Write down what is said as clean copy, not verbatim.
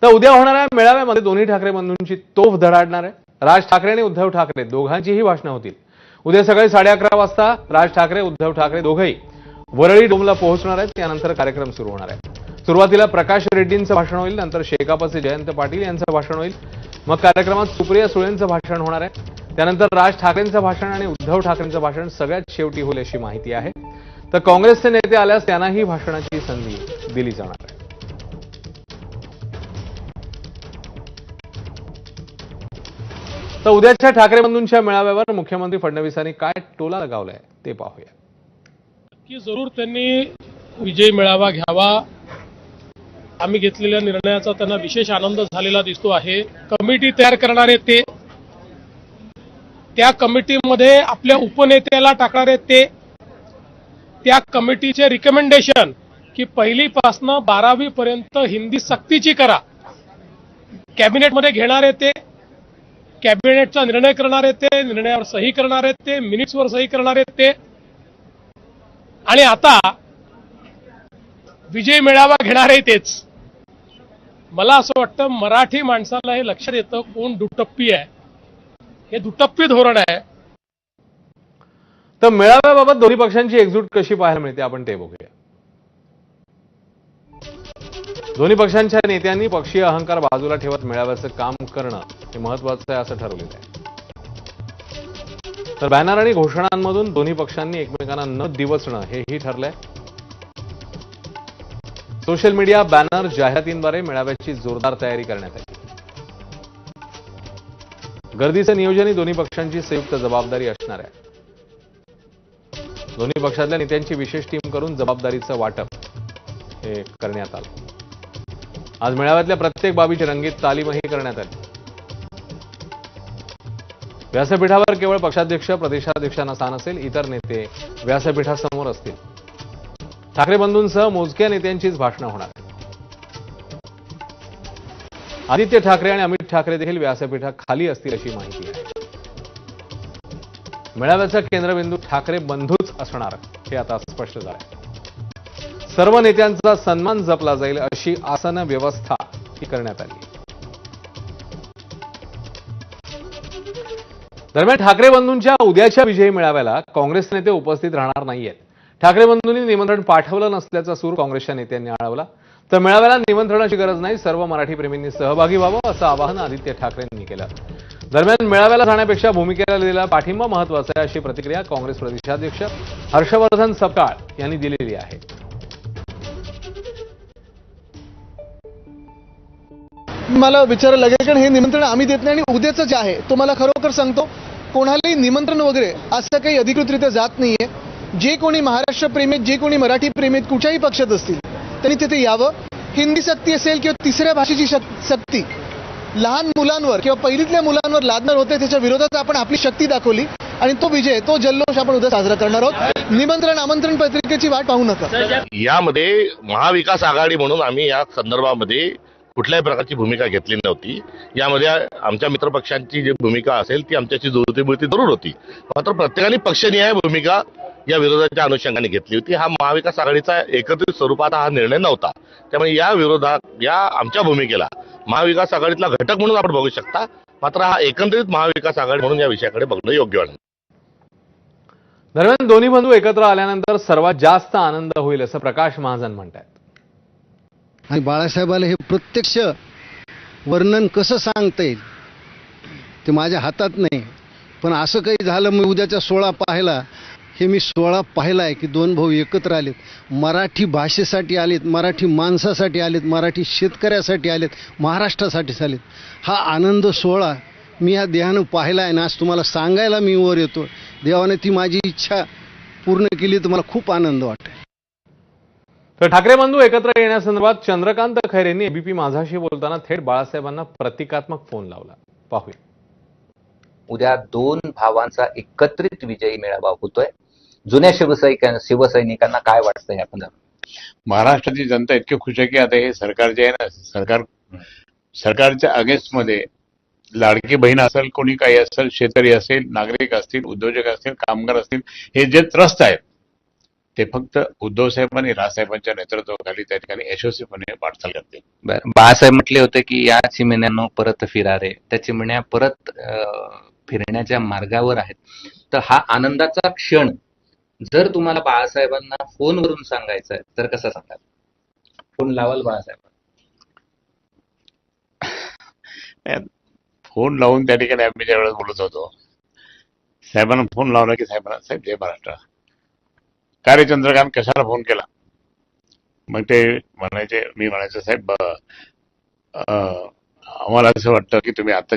तर उद्या होणाऱ्या मेळाव्यामध्ये दोन्ही ठाकरे बंधूंची तोफ धडाडणार आहे. राज ठाकरे आणि उद्धव ठाकरे दोघांचीही भाषणं होतील. उद्या सकाळी 11:30 वाजता राज ठाकरे उद्धव ठाकरे दोघंही वरळी डोमला पोहोचणार आहेत. त्यानंतर कार्यक्रम सुरू होणार आहे. सुरुवातीला प्रकाश रेड्डींचं भाषण होईल, नंतर शेकापचे जयंत पाटील यांचं भाषण होईल, मग कार्यक्रमात सुप्रिया सुळेंचं भाषण होणार आहे. त्यानंतर राज ठाकरेंचं भाषण आणि उद्धव ठाकरेंचं भाषण सगळ्यात शेवटी होईल अशी माहिती आहे. तर काँग्रेसचे नेते आल्यास त्यांनाही भाषणाची संधी दिली जाणार आहे. तर उद्याच्या ठाकरे बंधूंच्या मेळाव्यावर मुख्यमंत्री फडणवीसांनी काय टोला लगावलाय ते पाहूया. की जरूर त्यांनी विजय मेळावा घ्यावा. आम्ही घेतलेल्या निर्णयाचा त्यांना विशेष आनंद झालेला दिसतो आहे. कमिटी तयार करणारे ते, त्या कमिटीमध्ये आपल्या उपनेत्याला टाकणारे ते, त्या कमिटीचे रिकमेंडेशन की 1ली पासून 12वी पर्यंत हिंदी सक्तीची करा, कॅबिनेटमध्ये घेणारे ते, कॅबिनेटचा निर्णय करणारे ते, निर्णयावर सही करणारे ते, मिनिट्सवर सही करणारे ते, आणि आता विजय मेळावा घेणारे तेच. मला असं वाटतं मराठी माणसाला हे लक्षात येतं कोण दुटप्पी आहे. हे दुटप्पी धोरण आहे. तर मेळाव्याबाबत दोन्ही पक्षांची एकजूट कशी पाहायला मिळते आपण ते बघूया. दोन्ही पक्षांच्या नेत्यांनी पक्षीय अहंकार बाजूला ठेवत मेळाव्याचं काम करणं हे महत्वाचं आहे असं ठरवलेलं आहे. तर बॅनर आणि घोषणांमधून दोन्ही पक्षांनी एकमेकांना न दिवसणं हेही ठरलंय. सोशल मीडिया, बॅनर, जाहिरातींद्वारे मेळाव्याची जोरदार तयारी करण्यात आली. गर्दीचं नियोजनही दोन्ही पक्षांची संयुक्त जबाबदारी असणार आहे. दोन्ही पक्षातल्या नेत्यांची विशेष टीम करून जबाबदारीचं वाटप हे करण्यात आलं. आज मेळाव्यातल्या प्रत्येक बाबीची रंगीत तालीमही करण्यात आली. व्यासपीठावर केवळ पक्षाध्यक्ष, प्रदेशाध्यक्षांना स्थान असेल. इतर नेते व्यासपीठासमोर असतील. ठाकरे बंधूंसह मोजक्या नेत्यांचीच भाषणं होणार. आदित्य ठाकरे आणि अमित ठाकरे देखील व्यासपीठाखाली असतील अशी माहिती आहे. मेळाव्याचा केंद्रबिंदू ठाकरे बंधूच असणार हे आता स्पष्ट झालंय. सर्व नेत्यांचा सन्मान जपला जाईल अशी आसन व्यवस्था ही करण्यात आली. दरम्यान ठाकरे बंधूंच्या उद्याच्या विजयी मेळाव्याला काँग्रेस नेते उपस्थित राहणार नाहीयेत. ठाकरे बंधूंनी निमंत्रण पाठवलं नसल्याचा सूर काँग्रेसच्या नेत्यांनी अडवला. तर मेळाव्याला निमंत्रणाची गरज नाही, सर्व मराठी प्रेमींनी सहभागी व्हावं असं आवाहन आदित्य ठाकरेंनी केलं. दरम्यान मेळाव्याला जाण्यापेक्षा भूमिकेला दिलेला पाठिंबा महत्वाचा आहे अशी प्रतिक्रिया काँग्रेस प्रदेशाध्यक्ष हर्षवर्धन सपकाळ यांनी दिलेली आहे. मला विचारायला लागेल कारण हे निमंत्रण आम्ही देत नाही आणि उद्याचं जे आहे तो मला खरोखर सांगतो कोणालाही निमंत्रण वगैरे असं काही अधिकृतरित्या जात नाहीये. जे कोणी महाराष्ट्र प्रेमीत, जे कोणी मराठी प्रेमीत कुठल्याही पक्षात असतील त्यांनी तिथे यावं. हिंदी सक्ती असेल किंवा तिसऱ्या भाषेची सक्ती लहान मुलांवर किंवा पहिलीतल्या मुलांवर लादणार होते त्याच्या विरोधात आपण आपली शक्ती दाखवली आणि तो विजय, तो जल्लोष आपण उद्या साजरा करणार आहोत. निमंत्रण आमंत्रण पत्रिकेची वाट पाहू नका. यामध्ये महाविकास आघाडी म्हणून आम्ही या संदर्भामध्ये कुठल्याही प्रकारची भूमिका घेतली नव्हती. यामध्ये आमच्या मित्रपक्षांची जी भूमिका असेल ती आमच्याशी जुळती जरूर होती. मात्र प्रत्येकाने पक्षनिहाय भूमिका या विरोधाच्या अनुषंगाने घेतली होती. हा महाविकास आघाडीचा एकत्रित स्वरूपात हा निर्णय नव्हता. त्यामुळे या विरोधात या आमच्या भूमिकेला महाविकास आघाडीतला घटक म्हणून आपण बघू शकता. मात्र हा एकत्रित महाविकास आघाडी म्हणून या विषयाकडे बघणं योग्य वाटतं. दरम्यान दोन्ही बंधू एकत्र आल्यानंतर सर्वात जास्त आनंद होईल असं प्रकाश महाजन म्हणतात. आणि बाळासाहेबाला हे प्रत्यक्ष वर्णन कसं सांगता येईल ते माझ्या हातात नाही. पण असं काही झालं, मी उद्याच्या 16 पाहिला, हे मी 16 पाहिला आहे की दोन भाऊ एकत्र आलेत, मराठी भाषेसाठी आलेत, मराठी माणसासाठी आलेत, मराठी शेतकऱ्यासाठी आलेत, महाराष्ट्रासाठी आलेत. हा आनंद सोहळा मी या देहानं पाहिला आहे ना आज तुम्हाला सांगायला मी वर येतो. देवाने ती माझी इच्छा पूर्ण केली तर मला खूप आनंद वाटतो. तर ठाकरे बंधू एकत्र येण्यासंदर्भात चंद्रकांत खैरेंनी एबीपी माझाशी बोलताना थेट बाळासाहेबांना प्रतिकात्मक फोन लावला. पाहूया. उद्या दोन भावांचा एकत्रित विजयी मेळावा होतोय. जुन्या शिवसैनिकांना काय वाटतंय या संदर्भात? महाराष्ट्राची जनता इतकी खुश आहे की आता हे सरकार जे आहे ना, सरकारच्या अगेन्स्टमध्ये लाडकी बहीण असेल, कोणी काही असेल, शेतकरी असेल, नागरिक असतील, उद्योजक असतील, कामगार असतील, हे जे त्रस्त आहेत ते फक्त उद्धव साहेब आणि राजसाहेबांच्या नेतृत्वाखाली त्या ठिकाणी यशस्वीपणे वाटचाल करतील. बरं. बाळासाहेब म्हटले होते की या चिमण्यानो परत फिरा रे. त्या चिमण्या परत फिरण्याच्या मार्गावर आहेत. तर हा आनंदाचा क्षण जर तुम्हाला बाळासाहेबांना फोनवरून सांगायचा आहे तर कसा सांगाल? फोन लावाल बाळासाहेब? फोन लावून त्या ठिकाणी आम्ही ज्यावेळेस बोलत होतो, साहेबांना फोन लावला की साहेबांना, साहेब जय महाराष्ट्र, का रे चंद्रकांत कशाला फोन केला? मग ते म्हणायचे, मी म्हणायचो साहेब आम्हाला असं वाटतं की तुम्ही आता जे